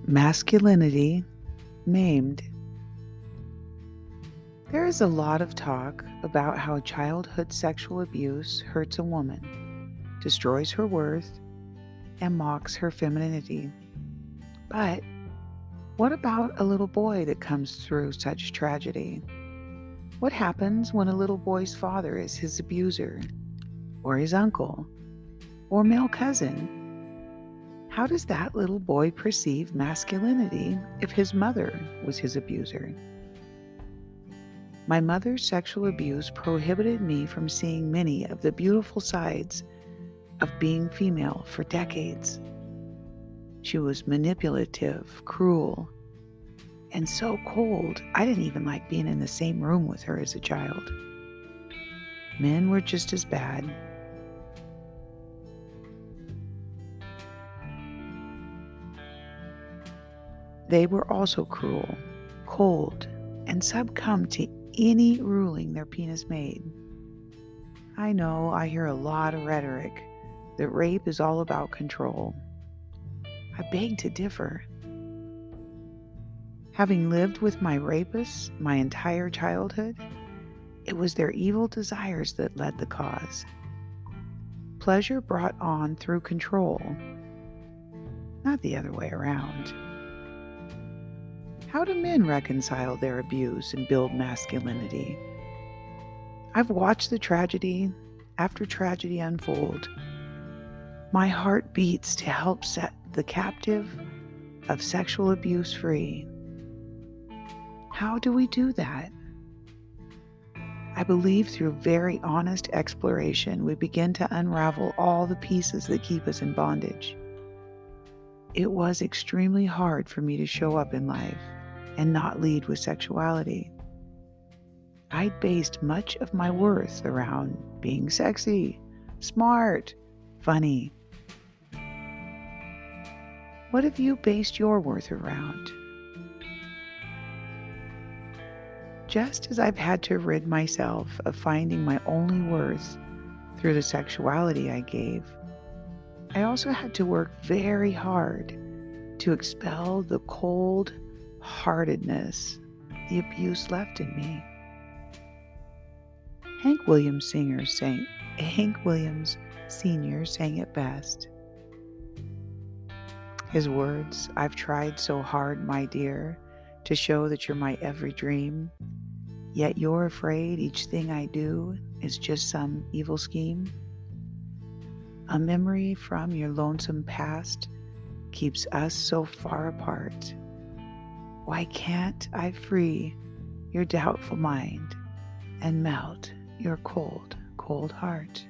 Masculinity Maimed. There is a lot of talk about how childhood sexual abuse hurts a woman, destroys her worth, and mocks her femininity. But what about a little boy that comes through such tragedy? What happens when a little boy's father is his abuser, or his uncle, or male cousin? How does that little boy perceive masculinity if his mother was his abuser? My mother's sexual abuse prohibited me from seeing many of the beautiful sides of being female for decades. She was manipulative, cruel, and so cold, I didn't even like being in the same room with her as a child. Men were just as bad. They were also cruel, cold, and succumb to any ruling their penis made. I know I hear a lot of rhetoric that rape is all about control. I beg to differ. Having lived with my rapists my entire childhood, it was their evil desires that led the cause. Pleasure brought on through control, not the other way around. How do men reconcile their abuse and build masculinity? I've watched the tragedy after tragedy unfold. My heart beats to help set the captive of sexual abuse free. How do we do that? I believe through very honest exploration, we begin to unravel all the pieces that keep us in bondage. It was extremely hard for me to show up in life and not lead with sexuality. I'd based much of my worth around being sexy, smart, funny. What have you based your worth around? Just as I've had to rid myself of finding my only worth through the sexuality I gave, I also had to work very hard to expel the cold-heartedness the abuse left in me. Hank Williams Sr. sang it best. His words, "I've tried so hard, my dear, to show that you're my every dream, yet you're afraid each thing I do is just some evil scheme. A memory from your lonesome past keeps us so far apart. Why can't I free your doubtful mind and melt your cold, cold heart?"